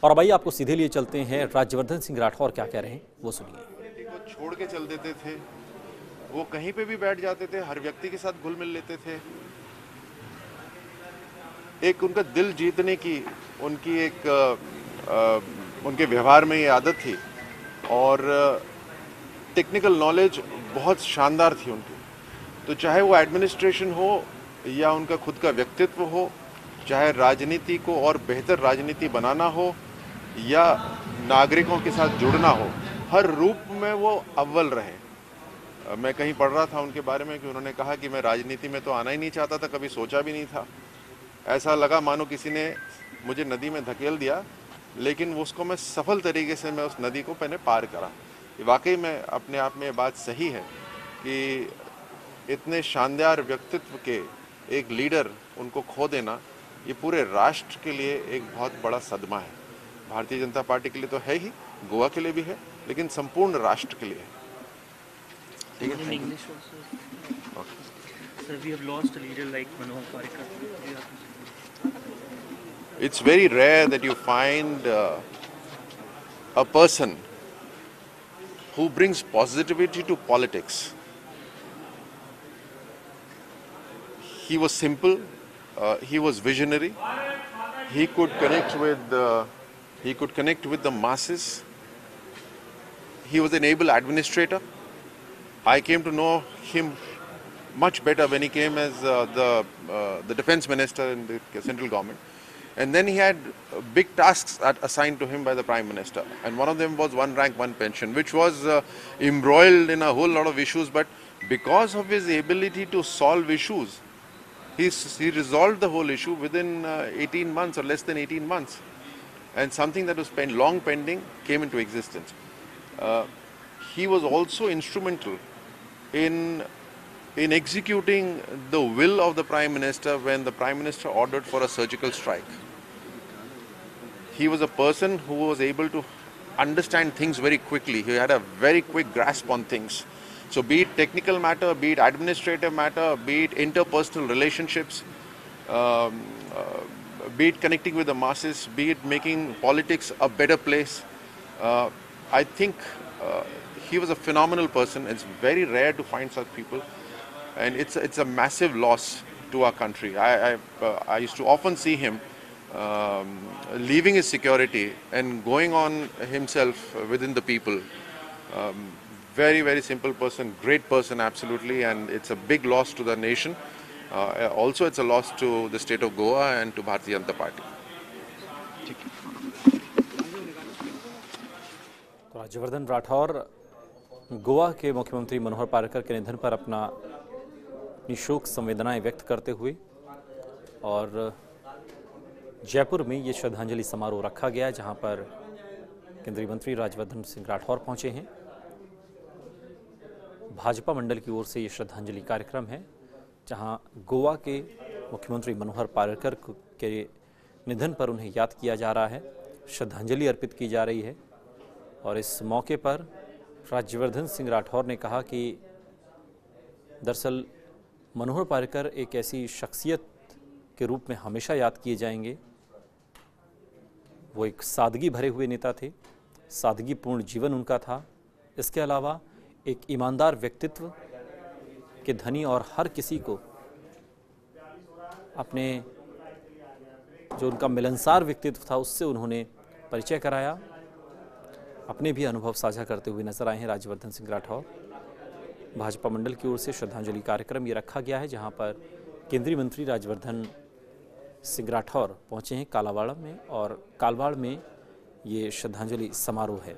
और अब आइए आपको सीधे लिए चलते हैं, राज्यवर्धन सिंह राठौर क्या कह रहे हैं वो सुनिए। को छोड़ के चल देते थे, वो कहीं पे भी बैठ जाते थे, हर व्यक्ति के साथ घुल मिल लेते थे। एक उनका दिल जीतने की उनकी उनके व्यवहार में ये आदत थी और टेक्निकल नॉलेज बहुत शानदार थी उनकी। तो चाहे वो एडमिनिस्ट्रेशन हो या उनका खुद का व्यक्तित्व हो, चाहे राजनीति को और बेहतर राजनीति बनाना हो या नागरिकों के साथ जुड़ना हो, हर रूप में वो अव्वल रहे। मैं कहीं पढ़ रहा था उनके बारे में कि उन्होंने कहा कि मैं राजनीति में तो आना ही नहीं चाहता था, कभी सोचा भी नहीं था। ऐसा लगा मानो किसी ने मुझे नदी में धकेल दिया, लेकिन उसको मैं सफल तरीके से मैं उस नदी को मैंने पार करा। वाकई में अपने आप में ये बात सही है कि इतने शानदार व्यक्तित्व के एक लीडर उनको खो देना, ये पूरे राष्ट्र के लिए एक बहुत बड़ा सदमा है। भारतीय जनता पार्टी के लिए तो है ही, गोवा के लिए भी है, लेकिन संपूर्ण राष्ट्र के लिए है। ठीक है। Sir, we have lost a leader like Manohar Parrikar. It's very rare that you find a person who brings positivity to politics. He was simple, he was visionary, he could connect with the masses. He was an able administrator. I came to know him much better when he came as the defense minister in the central government. And then he had big tasks assigned to him by the prime minister. And one of them was one rank, one pension, which was embroiled in a whole lot of issues. But because of his ability to solve issues, he resolved the whole issue within 18 months or less than 18 months. And something that was long pending came into existence. He was also instrumental in executing the will of the Prime Minister when the Prime Minister ordered for a surgical strike. He was a person who was able to understand things very quickly. He had a very quick grasp on things. So be it technical matter, be it administrative matter, be it interpersonal relationships, be it connecting with the masses, be it making politics a better place. I think he was a phenomenal person. It's very rare to find such people. And it's a massive loss to our country. I used to often see him leaving his security and going on himself within the people. Very, very simple person, great person, absolutely, and it's a big loss to the nation. Also, it's a loss to the state of Goa and to Bharatiya Janata Party. तो राज्यवर्धन राठौर गोवा के मुख्यमंत्री मनोहर पार्रिकर के निधन पर अपना शोक संवेदनाएं व्यक्त करते हुए और जयपुर में ये श्रद्धांजलि समारोह रखा गया, जहां पर केंद्रीय मंत्री राज्यवर्धन सिंह राठौर पहुंचे हैं। भाजपा मंडल की ओर से ये श्रद्धांजलि कार्यक्रम है, जहां गोवा के मुख्यमंत्री मनोहर पार्रिकर के निधन पर उन्हें याद किया जा रहा है, श्रद्धांजलि अर्पित की जा रही है। और इस मौके पर राज्यवर्धन सिंह राठौर ने कहा कि दरअसल मनोहर पार्रिकर एक ऐसी शख्सियत के रूप में हमेशा याद किए जाएंगे। वो एक सादगी भरे हुए नेता थे, सादगीपूर्ण जीवन उनका था। इसके अलावा एक ईमानदार व्यक्तित्व के धनी और हर किसी को अपने जो उनका मिलनसार व्यक्तित्व था उससे उन्होंने परिचय कराया। अपने भी अनुभव साझा करते हुए नजर आए हैं राज्यवर्धन सिंह राठौर। भाजपा मंडल की ओर से श्रद्धांजलि कार्यक्रम ये रखा गया है, जहां पर केंद्रीय मंत्री राज्यवर्धन सिंह राठौर पहुंचे हैं कालावाड़ में, और कालवाड़ में ये श्रद्धांजलि समारोह है।